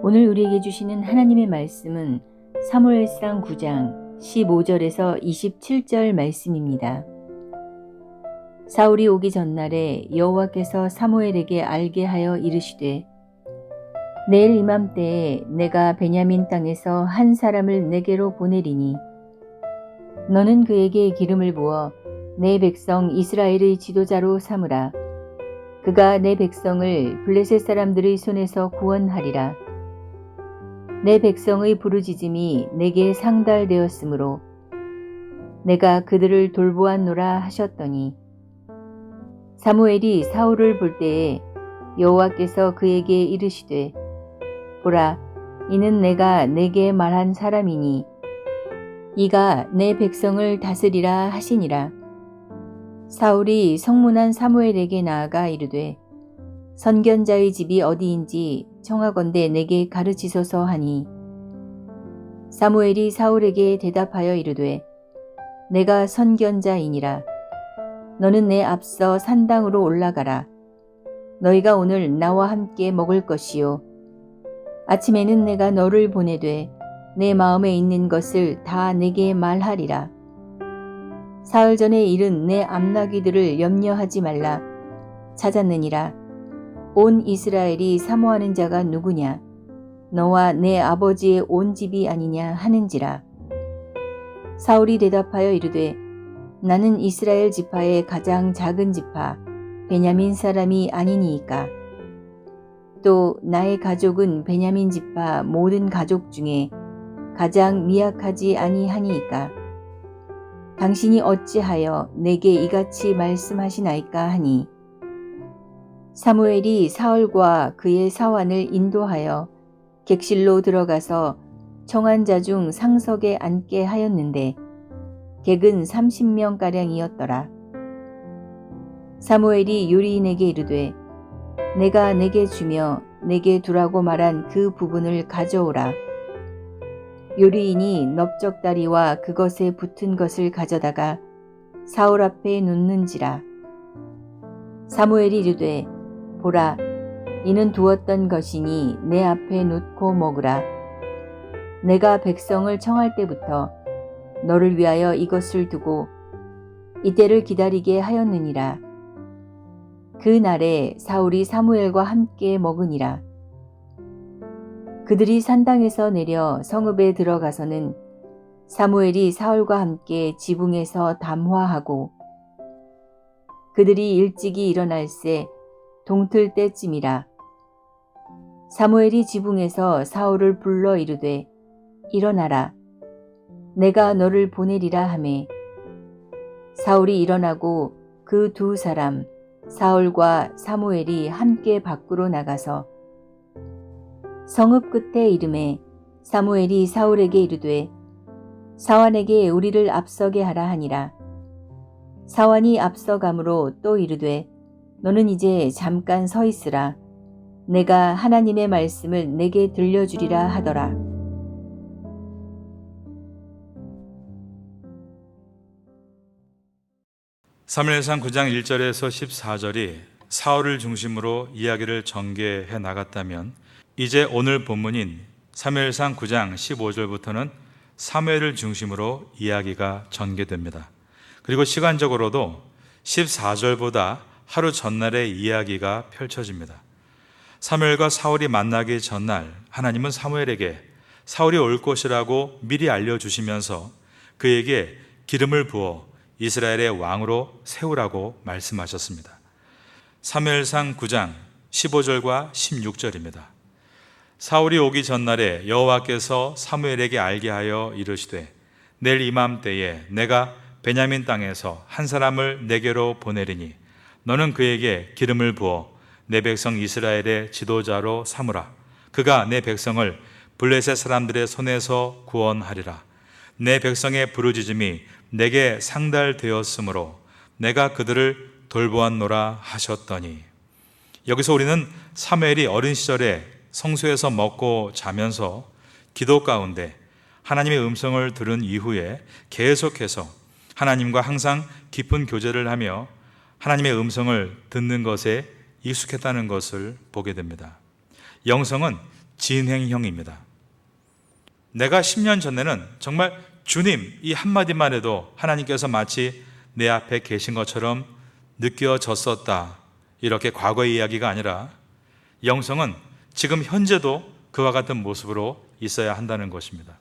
오늘 우리에게 주시는 하나님의 말씀은 사무엘상 9장 15절에서 27절 말씀입니다. 사울이 오기 전날에 여호와께서 사무엘에게 알게 하여 이르시되 내일 이맘때에 내가 베냐민 땅에서 한 사람을 내게로 보내리니 너는 그에게 기름을 부어 내 백성 이스라엘의 지도자로 삼으라. 그가 내 백성을 블레셋 사람들의 손에서 구원하리라. 내 백성의 부르짖음이 내게 상달되었으므로 내가 그들을 돌보았노라 하셨더니 사무엘이 사울을 볼 때에 여호와께서 그에게 이르시되 보라, 이는 내가 내게 말한 사람이니 이가 내 백성을 다스리라 하시니라. 사울이 성문한 사무엘에게 나아가 이르되 선견자의 집이 어디인지 청하건대 내게 가르치소서 하니 사무엘이 사울에게 대답하여 이르되 내가 선견자이니라. 너는 내 앞서 산당으로 올라가라. 너희가 오늘 나와 함께 먹을 것이요 아침에는 내가 너를 보내되 내 마음에 있는 것을 다 내게 말하리라. 사흘 전에 일은 내 암나귀들을 염려하지 말라. 찾았느니라. 온 이스라엘이 사모하는 자가 누구냐? 너와 내 아버지의 온 집이 아니냐 하는지라. 사울이 대답하여 이르되 나는 이스라엘 지파의 가장 작은 지파 베냐민 사람이 아니니이까. 또 나의 가족은 베냐민 지파 모든 가족 중에 가장 미약하지 아니하니이까. 당신이 어찌하여 내게 이같이 말씀하시나이까 하니 사무엘이 사울과 그의 사환을 인도하여 객실로 들어가서 청한 자 중 상석에 앉게 하였는데 객은 30명가량이었더라. 사무엘이 요리인에게 이르되 내가 내게 주며 내게 두라고 말한 그 부분을 가져오라. 요리인이 넓적다리와 그것에 붙은 것을 가져다가 사울 앞에 놓는지라. 사무엘이 이르되 보라, 이는 두었던 것이니 내 앞에 놓고 먹으라. 내가 백성을 청할 때부터 너를 위하여 이것을 두고 이때를 기다리게 하였느니라. 그 날에 사울이 사무엘과 함께 먹으니라. 그들이 산당에서 내려 성읍에 들어가서는 사무엘이 사울과 함께 지붕에서 담화하고 그들이 일찍이 일어날새 동틀 때쯤이라. 사무엘이 지붕에서 사울을 불러 이르되 일어나라. 내가 너를 보내리라 하매 사울이 일어나고 그 두 사람 사울과 사무엘이 함께 밖으로 나가서 성읍 끝에 이름에 사무엘이 사울에게 이르되 사환에게 우리를 앞서게 하라 하니라. 사환이 앞서가므로 또 이르되 너는 이제 잠깐 서 있으라. 내가 하나님의 말씀을 내게 들려주리라 하더라. 사무엘상 9장 1절에서 14절이 사울을 중심으로 이야기를 전개해 나갔다면 이제 오늘 본문인 사무엘상 9장 15절부터는 사무엘을 중심으로 이야기가 전개됩니다. 그리고 시간적으로도 14절보다 하루 전날의 이야기가 펼쳐집니다. 사무엘과 사울이 만나기 전날 하나님은 사무엘에게 사울이 올 것이라고 미리 알려주시면서 그에게 기름을 부어 이스라엘의 왕으로 세우라고 말씀하셨습니다. 사무엘상 9장 15절과 16절입니다. 사울이 오기 전날에 여호와께서 사무엘에게 알게 하여 이르시되 내일 이맘때에 내가 베냐민 땅에서 한 사람을 내게로 보내리니 너는 그에게 기름을 부어 내 백성 이스라엘의 지도자로 삼으라. 그가 내 백성을 블레셋 사람들의 손에서 구원하리라. 내 백성의 부르짖음이 내게 상달되었으므로 내가 그들을 돌보았노라 하셨더니. 여기서 우리는 사무엘이 어린 시절에 성소에서 먹고 자면서 기도 가운데 하나님의 음성을 들은 이후에 계속해서 하나님과 항상 깊은 교제를 하며 하나님의 음성을 듣는 것에 익숙했다는 것을 보게 됩니다. 영성은 진행형입니다. 내가 10년 전에는 정말 주님 이 한마디만 해도 하나님께서 마치 내 앞에 계신 것처럼 느껴졌었다. 이렇게 과거의 이야기가 아니라 영성은 지금 현재도 그와 같은 모습으로 있어야 한다는 것입니다.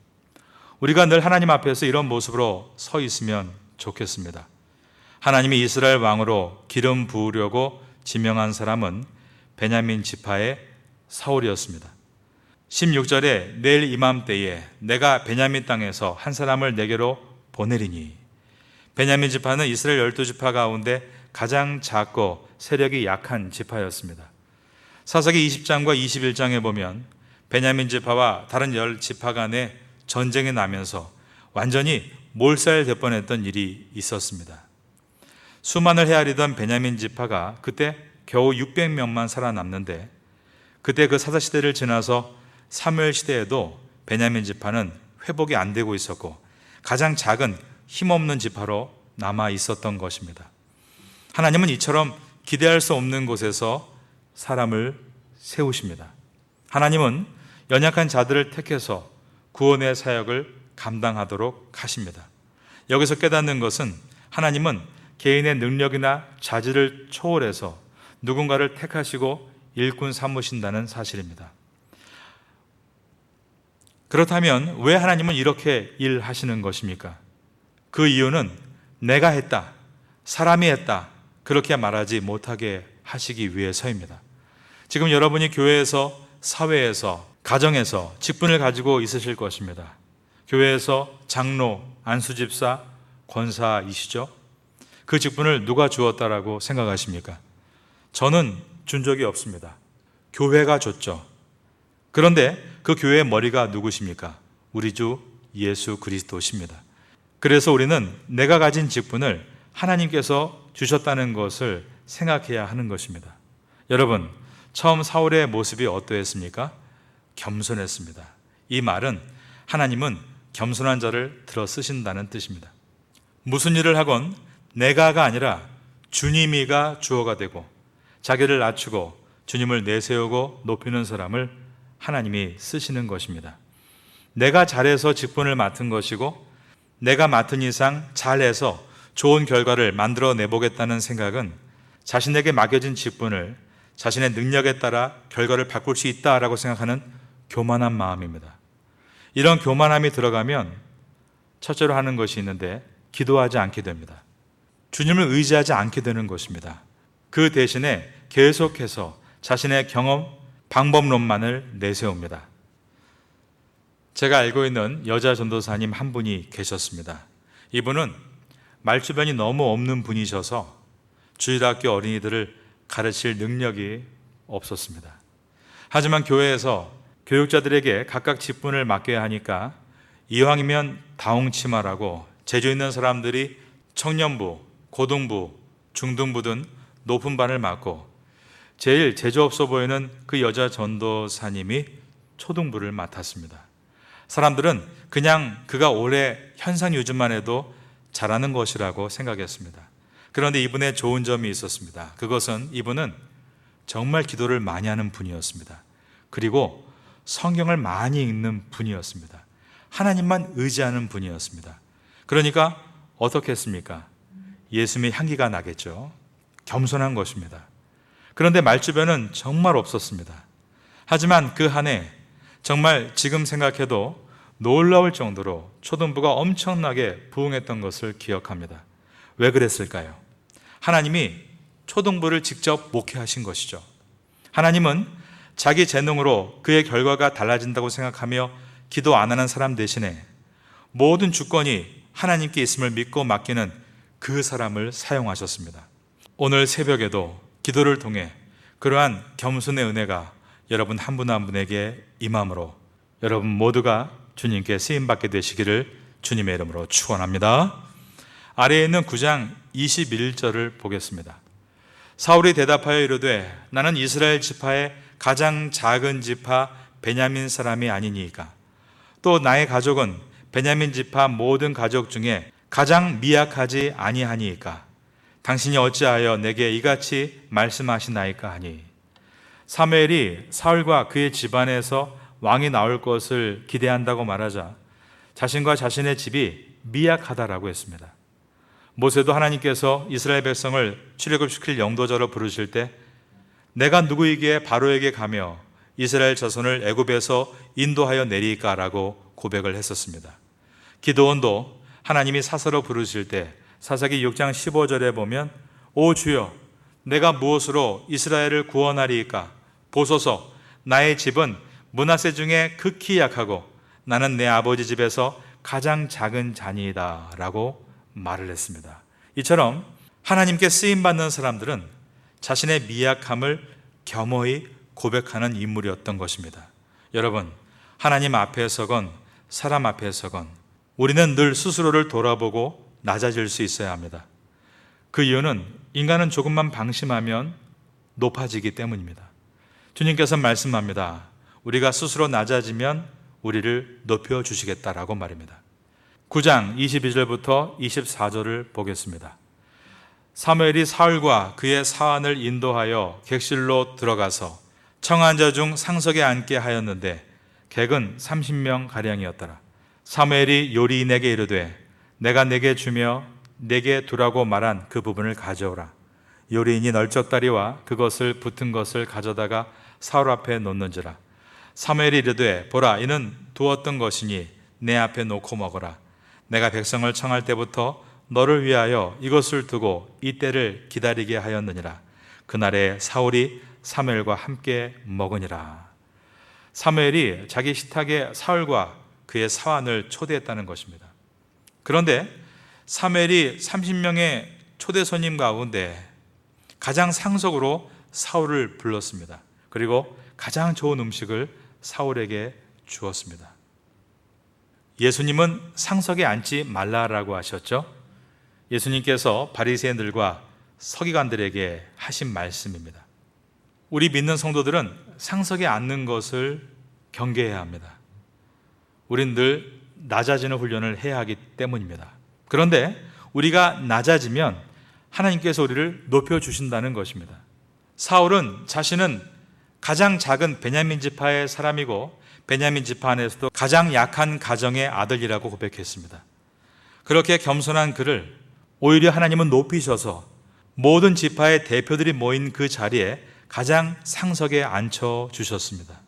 우리가 늘 하나님 앞에서 이런 모습으로 서 있으면 좋겠습니다. 하나님이 이스라엘 왕으로 기름 부으려고 지명한 사람은 베냐민 지파의 사울이었습니다. 16절에 내일 이맘때에 내가 베냐민 땅에서 한 사람을 내게로 보내리니, 베냐민 지파는 이스라엘 12지파 가운데 가장 작고 세력이 약한 지파였습니다. 사사기 20장과 21장에 보면 베냐민 지파와 다른 10지파 간에 전쟁이 나면서 완전히 몰살될 뻔했던 일이 있었습니다. 수만을 헤아리던 베냐민 지파가 그때 겨우 600명만 살아남는데, 그때 그 사사시대를 지나서 사무엘 시대에도 베냐민 지파는 회복이 안 되고 있었고 가장 작은 힘없는 지파로 남아 있었던 것입니다. 하나님은 이처럼 기대할 수 없는 곳에서 사람을 세우십니다. 하나님은 연약한 자들을 택해서 구원의 사역을 감당하도록 하십니다. 여기서 깨닫는 것은 하나님은 개인의 능력이나 자질을 초월해서 누군가를 택하시고 일꾼 삼으신다는 사실입니다. 그렇다면 왜 하나님은 이렇게 일하시는 것입니까? 그 이유는 내가 했다, 사람이 했다, 그렇게 말하지 못하게 하시기 위해서입니다. 지금 여러분이 교회에서, 사회에서, 가정에서 직분을 가지고 있으실 것입니다. 교회에서 장로, 안수집사, 권사이시죠? 그 직분을 누가 주었다라고 생각하십니까? 저는 준 적이 없습니다. 교회가 줬죠. 그런데 그 교회의 머리가 누구십니까? 우리 주 예수 그리스도십니다. 그래서 우리는 내가 가진 직분을 하나님께서 주셨다는 것을 생각해야 하는 것입니다. 여러분, 처음 사울의 모습이 어떠했습니까? 겸손했습니다. 이 말은 하나님은 겸손한 자를 들어 쓰신다는 뜻입니다. 무슨 일을 하건 내가가 아니라 주님이가 주어가 되고 자기를 낮추고 주님을 내세우고 높이는 사람을 하나님이 쓰시는 것입니다. 내가 잘해서 직분을 맡은 것이고 내가 맡은 이상 잘해서 좋은 결과를 만들어 내보겠다는 생각은 자신에게 맡겨진 직분을 자신의 능력에 따라 결과를 바꿀 수 있다라고 생각하는 교만한 마음입니다. 이런 교만함이 들어가면 첫째로 하는 것이 있는데 기도하지 않게 됩니다. 주님을 의지하지 않게 되는 것입니다. 그 대신에 계속해서 자신의 경험, 방법론만을 내세웁니다. 제가 알고 있는 여자 전도사님 한 분이 계셨습니다. 이분은 말주변이 너무 없는 분이셔서 주일학교 어린이들을 가르칠 능력이 없었습니다. 하지만 교회에서 교육자들에게 각각 직분을 맡겨야 하니까 이왕이면 다홍치마라고 재주 있는 사람들이 청년부, 고등부, 중등부 등 높은 반을 맡고 제일 재주 없어 보이는 그 여자 전도사님이 초등부를 맡았습니다. 사람들은 그냥 그가 올해 현상 유지만 해도 잘하는 것이라고 생각했습니다. 그런데 이분의 좋은 점이 있었습니다. 그것은 이분은 정말 기도를 많이 하는 분이었습니다. 그리고 성경을 많이 읽는 분이었습니다. 하나님만 의지하는 분이었습니다. 그러니까 어떻게 했습니까? 예수님의 향기가 나겠죠. 겸손한 것입니다. 그런데 말주변은 정말 없었습니다. 하지만 그 한 해 정말 지금 생각해도 놀라울 정도로 초등부가 엄청나게 부흥했던 것을 기억합니다. 왜 그랬을까요? 하나님이 초등부를 직접 목회하신 것이죠. 하나님은 자기 재능으로 그의 결과가 달라진다고 생각하며 기도 안 하는 사람 대신에 모든 주권이 하나님께 있음을 믿고 맡기는 그 사람을 사용하셨습니다. 오늘 새벽에도 기도를 통해 그러한 겸손의 은혜가 여러분 한 분 한 분에게 임함으로 여러분 모두가 주님께 쓰임받게 되시기를 주님의 이름으로 축원합니다. 아래에 있는 9장 21절을 보겠습니다. 사울이 대답하여 이르되 나는 이스라엘 지파의 가장 작은 지파 베냐민 사람이 아니니이까 또 나의 가족은 베냐민 지파 모든 가족 중에 가장 미약하지 아니하니이까 당신이 어찌하여 내게 이같이 말씀하시나이까 하니 사무엘이 사울과 그의 집안에서 왕이 나올 것을 기대한다고 말하자 자신과 자신의 집이 미약하다라고 했습니다. 모세도 하나님께서 이스라엘 백성을 출애굽시킬 영도자로 부르실 때 내가 누구에게 바로에게 가며 이스라엘 자손을 애굽에서 인도하여 내리까라고 고백을 했었습니다. 기드온도 하나님이 사사로 부르실 때 사사기 6장 15절에 보면 오 주여 내가 무엇으로 이스라엘을 구원하리이까 보소서 나의 집은 므낫세 중에 극히 약하고 나는 내 아버지 집에서 가장 작은 자니이다 라고 말을 했습니다. 이처럼 하나님께 쓰임받는 사람들은 자신의 미약함을 겸허히 고백하는 인물이었던 것입니다. 여러분, 하나님 앞에서건 사람 앞에서건 우리는 늘 스스로를 돌아보고 낮아질 수 있어야 합니다. 그 이유는 인간은 조금만 방심하면 높아지기 때문입니다. 주님께서 말씀합니다. 우리가 스스로 낮아지면 우리를 높여주시겠다라고 말입니다. 9장 22절부터 24절을 보겠습니다. 사무엘이 사울과 그의 사환을 인도하여 객실로 들어가서 청한 자 중 상석에 앉게 하였는데 객은 30명 가량이었더라. 사무엘이 요리인에게 이르되 내가 내게 주며 내게 두라고 말한 그 부분을 가져오라. 요리인이 널쩍다리와 그것을 붙은 것을 가져다가 사울 앞에 놓는지라. 사무엘이 이르되 보라 이는 두었던 것이니 내 앞에 놓고 먹어라. 내가 백성을 청할 때부터 너를 위하여 이것을 두고 이 때를 기다리게 하였느니라. 그날에 사울이 사무엘과 함께 먹으니라. 사무엘이 자기 식탁에 사울과 그의 사환을 초대했다는 것입니다. 그런데 사무엘이 30명의 초대 손님 가운데 가장 상석으로 사울을 불렀습니다. 그리고 가장 좋은 음식을 사울에게 주었습니다. 예수님은 상석에 앉지 말라라고 하셨죠. 예수님께서 바리새인들과 서기관들에게 하신 말씀입니다. 우리 믿는 성도들은 상석에 앉는 것을 경계해야 합니다. 우린 늘 낮아지는 훈련을 해야 하기 때문입니다. 그런데 우리가 낮아지면 하나님께서 우리를 높여주신다는 것입니다. 사울은 자신은 가장 작은 베냐민 지파의 사람이고 베냐민 지파 안에서도 가장 약한 가정의 아들이라고 고백했습니다. 그렇게 겸손한 그를 오히려 하나님은 높이셔서 모든 지파의 대표들이 모인 그 자리에 가장 상석에 앉혀주셨습니다.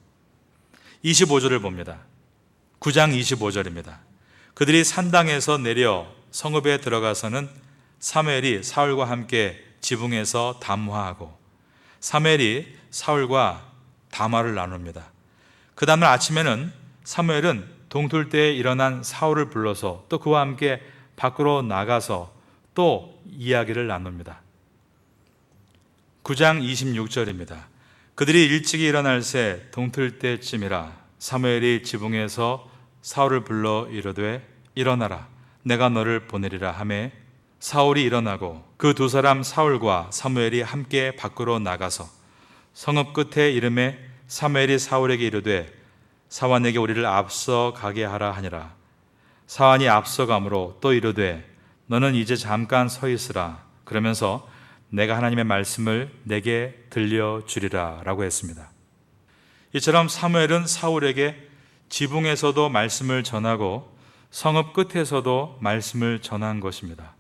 25절을 봅니다. 9장 25절입니다. 그들이 산당에서 내려 성읍에 들어가서는 사무엘이 사울과 함께 지붕에서 담화하고 사무엘이 사울과 담화를 나눕니다. 그 다음날 아침에는 사무엘은 동틀 때에 일어난 사울을 불러서 또 그와 함께 밖으로 나가서 또 이야기를 나눕니다. 9장 26절입니다. 그들이 일찍이 일어날 새 동틀 때쯤이라 사무엘이 지붕에서 사울을 불러 이르되 일어나라 내가 너를 보내리라 하매 사울이 일어나고 그 두 사람 사울과 사무엘이 함께 밖으로 나가서 성읍 끝에 이름에 사무엘이 사울에게 이르되 사환에게 우리를 앞서 가게 하라 하니라. 사환이 앞서가므로 또 이르되 너는 이제 잠깐 서 있으라. 그러면서 내가 하나님의 말씀을 내게 들려주리라 라고 했습니다. 이처럼 사무엘은 사울에게 지붕에서도 말씀을 전하고 성읍 끝에서도 말씀을 전한 것입니다.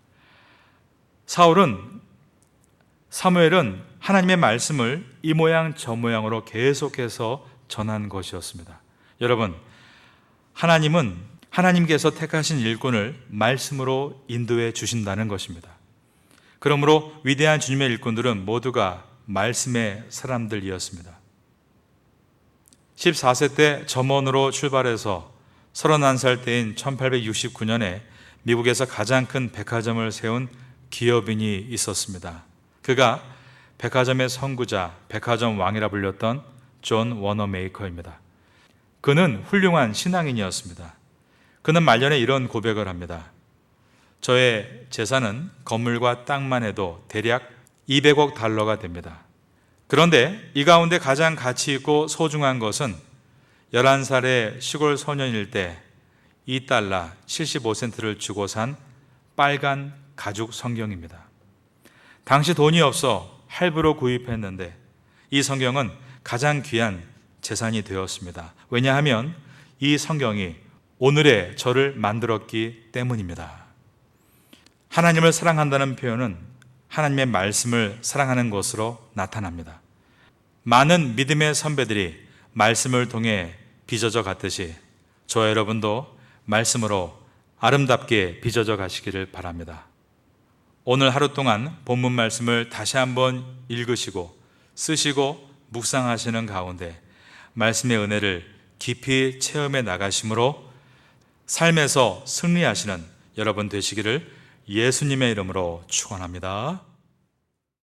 사무엘은 하나님의 말씀을 이 모양 저 모양으로 계속해서 전한 것이었습니다. 여러분, 하나님은 하나님께서 택하신 일꾼을 말씀으로 인도해 주신다는 것입니다. 그러므로 위대한 주님의 일꾼들은 모두가 말씀의 사람들이었습니다. 14세 때 점원으로 출발해서 31살 때인 1869년에 미국에서 가장 큰 백화점을 세운 기업인이 있었습니다. 그가 백화점의 선구자, 백화점 왕이라 불렸던 존 워너메이커입니다. 그는 훌륭한 신앙인이었습니다. 그는 말년에 이런 고백을 합니다. 저의 재산은 건물과 땅만 해도 대략 200억 달러가 됩니다. 그런데 이 가운데 가장 가치 있고 소중한 것은 11살의 시골 소년일 때 2달러 75센트를 주고 산 빨간 가죽 성경입니다. 당시 돈이 없어 할부로 구입했는데 이 성경은 가장 귀한 재산이 되었습니다. 왜냐하면 이 성경이 오늘의 저를 만들었기 때문입니다. 하나님을 사랑한다는 표현은 하나님의 말씀을 사랑하는 것으로 나타납니다. 많은 믿음의 선배들이 말씀을 통해 빚어져 갔듯이 저와 여러분도 말씀으로 아름답게 빚어져 가시기를 바랍니다. 오늘 하루 동안 본문 말씀을 다시 한번 읽으시고 쓰시고 묵상하시는 가운데 말씀의 은혜를 깊이 체험해 나가심으로 삶에서 승리하시는 여러분 되시기를 예수님의 이름으로 축원합니다.